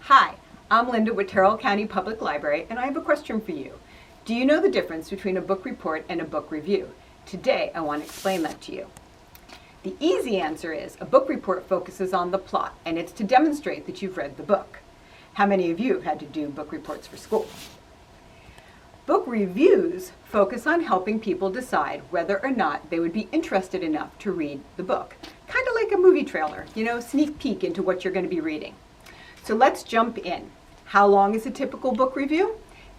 Hi, I'm Lynda with Tyrrell County Public Library, and I have a question for you. Do you know the difference between a book report and a book review? Today, I want to explain that to you. The easy answer is a book report focuses on the plot, and it's to demonstrate that you've read the book. How many of you have had to do book reports for school? Book reviews focus on helping people decide whether or not they would be interested enough to read the book. Kind of like a movie trailer, sneak peek into what you're going to be reading. So let's jump in. How long is a typical book review?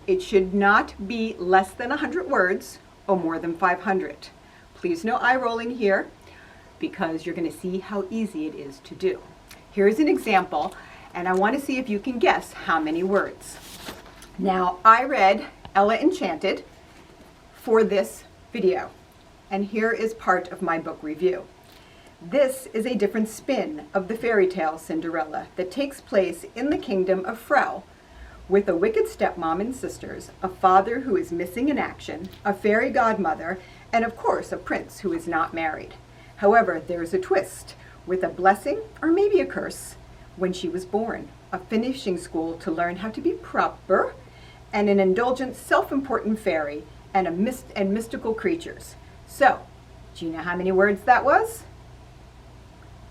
It should not be less than 100 words or more than 500. Please no eye rolling here because you're going to see how easy it is to do. Here's an example, and I want to see if you can guess how many words. Now, I read Ella Enchanted for this video, and here is part of my book review. This is a different spin of the fairy tale Cinderella that takes place in the kingdom of Tyrrell, with a wicked stepmom and sisters, a father who is missing in action, a fairy godmother, and of course a prince who is not married. However, there is a twist, with a blessing, or maybe a curse, when she was born, a finishing school to learn how to be proper, and an indulgent, self-important fairy, and mystical creatures. So, do you know how many words that was?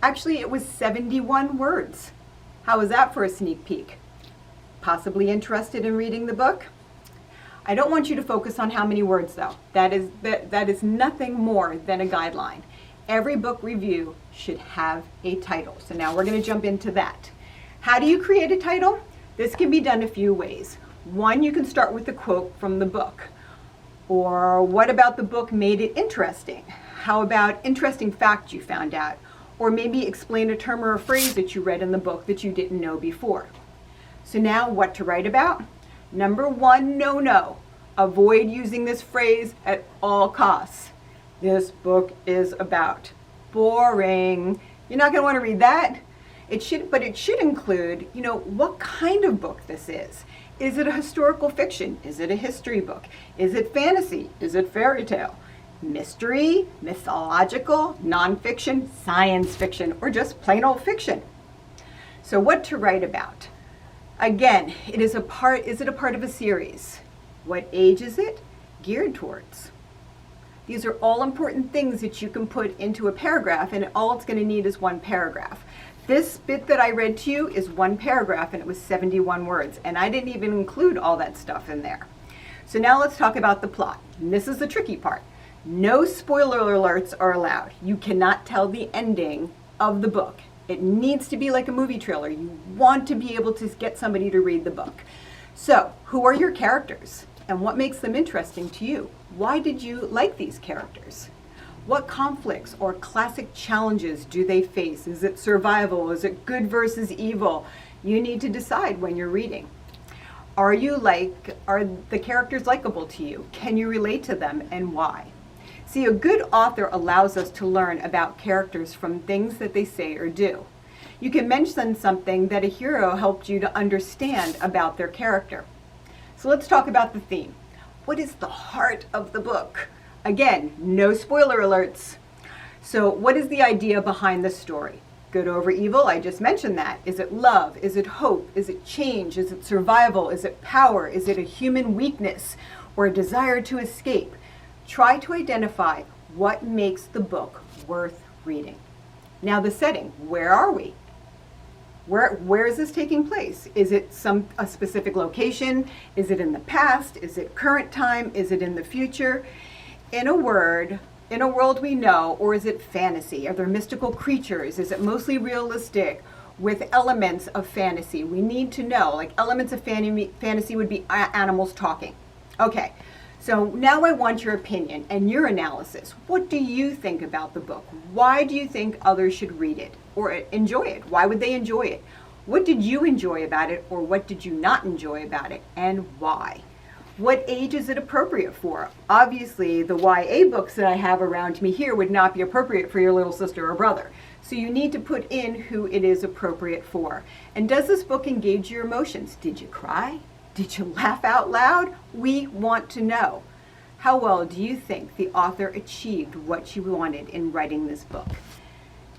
Actually, it was 71 words. How was that for a sneak peek? Possibly interested in reading the book? I don't want you to focus on how many words though. That is nothing more than a guideline. Every book review should have a title. So now we're going to jump into that. How do you create a title? This can be done a few ways. One, you can start with a quote from the book. Or what about the book made it interesting? How about interesting fact you found out? Or maybe explain a term or a phrase that you read in the book that you didn't know before. So now what to write about? Number one, no. Avoid using this phrase at all costs. This book is about. Boring. You're not going to want to read that. But it should include, what kind of book this is. Is it a historical fiction? Is it a history book? Is it fantasy? Is it fairy tale? Mystery, mythological, nonfiction, science fiction, or just plain old fiction. So what to write about? Again, is it a part of a series? What age is it geared towards? These are all important things that you can put into a paragraph, and all it's going to need is one paragraph. This bit that I read to you is one paragraph, and it was 71 words, and I didn't even include all that stuff in there. So now let's talk about the plot. And this is the tricky part. No spoiler alerts are allowed. You cannot tell the ending of the book. It needs to be like a movie trailer. You want to be able to get somebody to read the book. So, who are your characters? And what makes them interesting to you? Why did you like these characters? What conflicts or classic challenges do they face? Is it survival? Is it good versus evil? You need to decide when you're reading. Are the characters likable to you? Can you relate to them, and why? See, a good author allows us to learn about characters from things that they say or do. You can mention something that a hero helped you to understand about their character. So let's talk about the theme. What is the heart of the book? Again, no spoiler alerts. So what is the idea behind the story? Good over evil, I just mentioned that. Is it love? Is it hope? Is it change? Is it survival? Is it power? Is it a human weakness or a desire to escape? Try to identify what makes the book worth reading. Now the setting, where are we? Where is this taking place? Is it a specific location? Is it in the past? Is it current time? Is it in the future? In a world we know, or is it fantasy? Are there mystical creatures? Is it mostly realistic with elements of fantasy? We need to know, like elements of fantasy would be animals talking. Okay. So now I want your opinion and your analysis. What do you think about the book? Why do you think others should read it or enjoy it? Why would they enjoy it? What did you enjoy about it, or what did you not enjoy about it, and why? What age is it appropriate for? Obviously, the YA books that I have around me here would not be appropriate for your little sister or brother. So you need to put in who it is appropriate for. And does this book engage your emotions? Did you cry? Did you laugh out loud? We want to know. How well do you think the author achieved what she wanted in writing this book?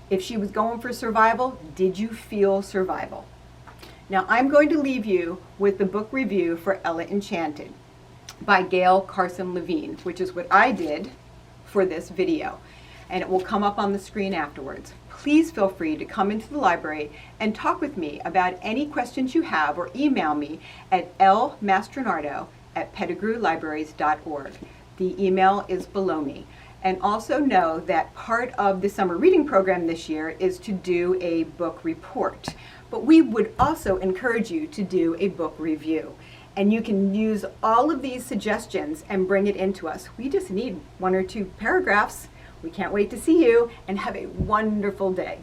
If she was going for survival, did you feel survival? Now I'm going to leave you with the book review for Ella Enchanted by Gail Carson Levine, which is what I did for this video. And it will come up on the screen afterwards. Please feel free to come into the library and talk with me about any questions you have, or email me at lmastronardo@pettigrewlibraries.org. The email is below me. And also know that part of the summer reading program this year is to do a book report. But we would also encourage you to do a book review. And you can use all of these suggestions and bring it into us. We just need 1 or 2 paragraphs. We can't wait to see you, and have a wonderful day.